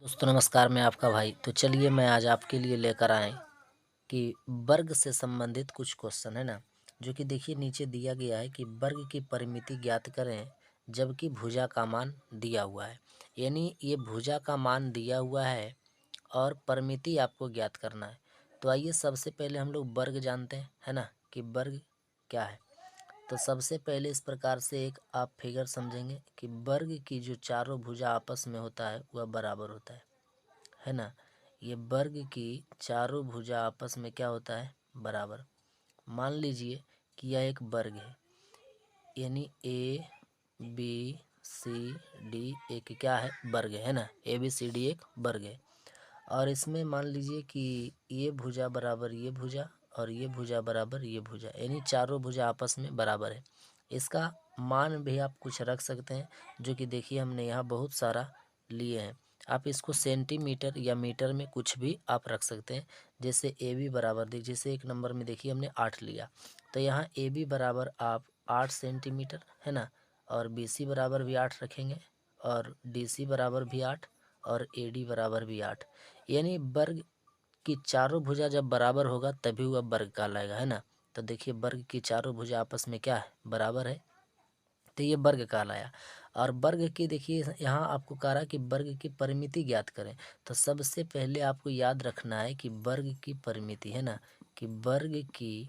दोस्तों नमस्कार, मैं आपका भाई। तो चलिए मैं आज आपके लिए लेकर आए कि वर्ग से संबंधित कुछ क्वेश्चन है ना, जो कि देखिए नीचे दिया गया है कि वर्ग की परिमिति ज्ञात करें जबकि भुजा का मान दिया हुआ है। यानी ये भुजा का मान दिया हुआ है और परिमिति आपको ज्ञात करना है। तो आइए सबसे पहले हम लोग वर्ग जानते हैं, है ना, कि वर्ग क्या है। तो सबसे पहले इस प्रकार से एक आप फिगर समझेंगे कि वर्ग की जो चारों भुजा आपस में होता है वह बराबर होता है ना। ये वर्ग की चारों भुजा आपस में क्या होता है, बराबर। मान लीजिए कि यह एक वर्ग है, यानी ए बी सी डी एक क्या है, वर्ग है ना। ए बी सी डी एक वर्ग है और इसमें मान लीजिए कि ये भुजा बराबर ये भुजा और ये भुजा बराबर ये भुजा, यानी चारों भुजा आपस में बराबर है। इसका मान भी आप कुछ रख सकते हैं, जो कि देखिए हमने यहाँ बहुत सारा लिए हैं। आप इसको सेंटीमीटर या मीटर में कुछ भी आप रख सकते हैं। जैसे ए बी बराबर जैसे एक नंबर में देखिए हमने 8 लिया, तो यहाँ ए बी बराबर आप 8 सेंटीमीटर है ना, और बी सी बराबर भी 8 रखेंगे और डी सी बराबर भी 8 और ए डी बराबर भी 8। यानी वर्ग की चारों भुजा जब बराबर होगा तभी वह वर्ग कहलाएगा, है ना। तो देखिए वर्ग की चारों भुजा आपस में क्या है, बराबर है, तो ये वर्ग कहलाया। और वर्ग की देखिए यहाँ आपको कह रहा है कि वर्ग की परिमिति ज्ञात करें। तो सबसे पहले आपको याद रखना है कि वर्ग की परिमिति, है ना, कि वर्ग की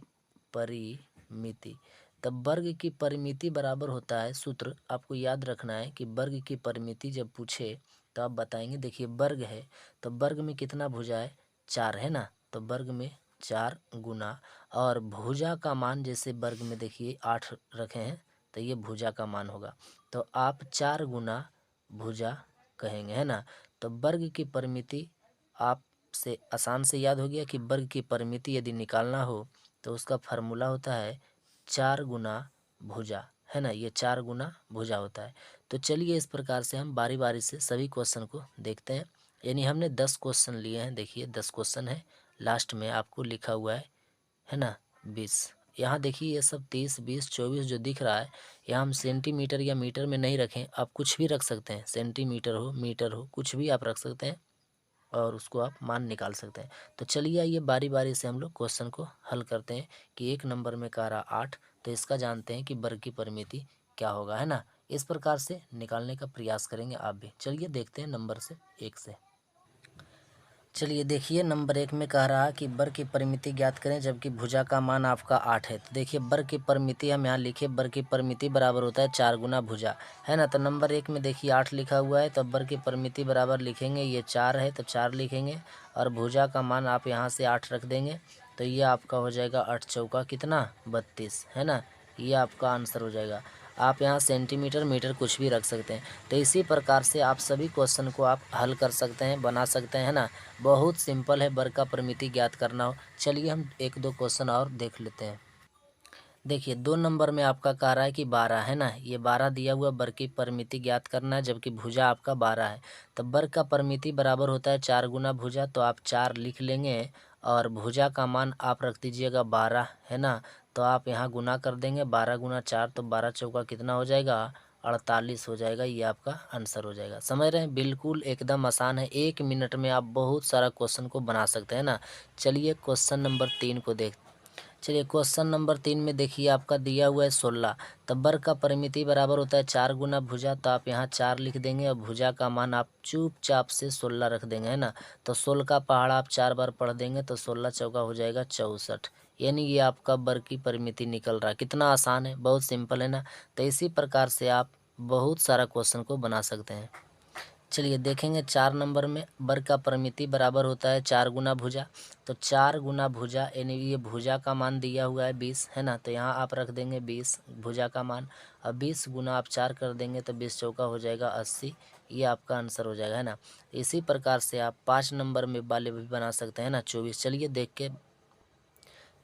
परिमिति। तब वर्ग की परिमिति बराबर होता है, सूत्र आपको याद रखना है कि वर्ग की परिमिति जब पूछे तो आप बताएंगे। देखिए वर्ग है तो वर्ग में कितना भुजा है, 4 है ना, तो वर्ग में 4 गुना, और भुजा का मान जैसे वर्ग में देखिए 8 रखे हैं तो ये भुजा का मान होगा, तो आप 4 गुना भुजा कहेंगे, है ना। तो वर्ग की परिमिति आपसे आसान से याद हो गया कि वर्ग की परिमिति यदि निकालना हो तो उसका फार्मूला होता है 4 गुना भुजा, है ना। ये 4 गुना भुजा होता है। तो चलिए इस प्रकार से हम बारी बारी से सभी क्वेश्चन को देखते हैं। यानी हमने 10 क्वेश्चन लिए हैं, देखिए 10 क्वेश्चन है, लास्ट में आपको लिखा हुआ है ना 20। यहाँ देखिए ये सब 30 20 24 जो दिख रहा है, यहाँ हम सेंटीमीटर या मीटर में नहीं रखें, आप कुछ भी रख सकते हैं, सेंटीमीटर हो मीटर हो कुछ भी आप रख सकते हैं और उसको आप मान निकाल सकते हैं। तो चलिए आइए बारी बारी से हम लोग क्वेश्चन को हल करते हैं। कि एक नंबर में कह रहा 8, तो इसका जानते हैं कि वर्ग की परिमिति क्या होगा, है ना। इस प्रकार से निकालने का प्रयास करेंगे आप भी। चलिए देखते हैं नंबर से 1 से। चलिए देखिए नंबर 1 में कह रहा कि वर्ग की परिमिति ज्ञात करें जबकि भुजा का मान आपका 8 है। तो देखिए वर्ग की परिमिति हम यहाँ लिखे, वर्ग की परिमिति बराबर होता है 4 गुना भुजा, है ना। तो नंबर 1 में देखिए 8 लिखा हुआ है, तो वर्ग की परिमिति बराबर लिखेंगे, ये 4 है तो 4 लिखेंगे और भुजा का मान आप यहाँ से 8 रख देंगे। तो ये आपका हो जाएगा 8 चौका कितना, 32, है ना। ये आपका आंसर हो जाएगा। आप यहाँ सेंटीमीटर मीटर कुछ भी रख सकते हैं। तो इसी प्रकार से आप सभी क्वेश्चन को आप हल कर सकते हैं, बना सकते हैं, है ना। बहुत सिंपल है वर्ग का परिमिति ज्ञात करना हो। चलिए हम एक दो क्वेश्चन और देख लेते हैं। देखिए 2 नंबर में आपका कह रहा है कि 12, है ना, ये 12 दिया हुआ, वर्ग की परिमिति ज्ञात करना है जबकि भुजा आपका 12 है। तो वर्ग का परिमिति बराबर होता है 4 गुना भुजा, तो आप 4 लिख लेंगे और भुजा का मान आप रख दीजिएगा 12, है ना। तो आप यहाँ गुना कर देंगे, 12 गुना 4 तो 12 चौका कितना हो जाएगा, 48 हो जाएगा। ये आपका आंसर हो जाएगा। समझ रहे हैं, बिल्कुल एकदम आसान है, 1 मिनट में आप बहुत सारा क्वेश्चन को बना सकते हैं ना। चलिए क्वेश्चन नंबर 3 को देख। चलिए क्वेश्चन नंबर 3 में देखिए आपका दिया हुआ है 16। तो वर्ग का परिमिति बराबर होता है 4 गुना भुजा, तो आप यहाँ 4 लिख देंगे और भुजा का मान आप चुपचाप से 16 रख देंगे, है ना। तो 16 का पहाड़ा आप 4 बार पढ़ देंगे तो 16 चौका हो जाएगा 64। यानी ये आपका वर्ग की परिमिति निकल रहा है। कितना आसान है, बहुत सिंपल है ना। तो इसी प्रकार से आप बहुत सारा क्वेश्चन को बना सकते हैं। चलिए देखेंगे 4 नंबर में वर्ग का परिमिति बराबर होता है 4 गुना भुजा। तो 4 गुना भुजा यानी ये भुजा का मान दिया हुआ है 20, है ना। तो यहाँ आप रख देंगे 20 भुजा का मान, और 20 गुना आप 4 कर देंगे तो 20 चौका हो जाएगा 80। ये आपका आंसर हो जाएगा, है ना। इसी प्रकार से आप 5 नंबर में वाले भी बना सकते हैं ना, 24। चलिए देख के,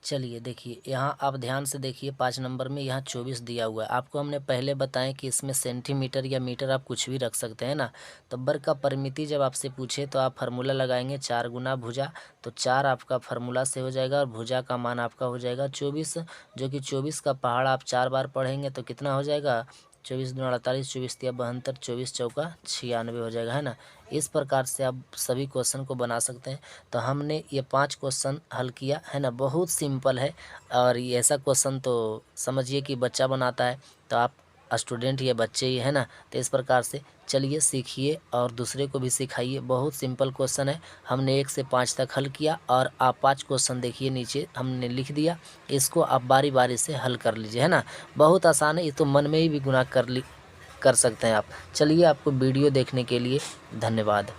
चलिए देखिए यहाँ आप ध्यान से देखिए 5 नंबर में यहाँ 24 दिया हुआ है। आपको हमने पहले बताएं कि इसमें सेंटीमीटर या मीटर आप कुछ भी रख सकते हैं ना। तो वर्ग का परिमिति जब आपसे पूछे तो आप फार्मूला लगाएंगे 4 गुना भुजा, तो 4 आपका फार्मूला से हो जाएगा और भुजा का मान आपका हो जाएगा 24, जो कि 24 का पहाड़ आप 4 बार पढ़ेंगे तो कितना हो जाएगा, 24 दूना 48, 24 तिया 72, 24 चौका 96 हो जाएगा, है ना। इस प्रकार से आप सभी क्वेश्चन को बना सकते हैं। तो हमने ये 5 क्वेश्चन हल किया, है ना। बहुत सिंपल है और ये ऐसा क्वेश्चन तो समझिए कि बच्चा बनाता है, तो आप स्टूडेंट या बच्चे ही, है ना। तो इस प्रकार से चलिए सीखिए और दूसरे को भी सिखाइए। बहुत सिंपल क्वेश्चन है, हमने 1 से 5 तक हल किया और आप 5 क्वेश्चन देखिए नीचे हमने लिख दिया, इसको आप बारी बारी से हल कर लीजिए, है ना। बहुत आसान है, ये तो मन में ही भी गुना कर सकते हैं आप। चलिए, आपको वीडियो देखने के लिए धन्यवाद।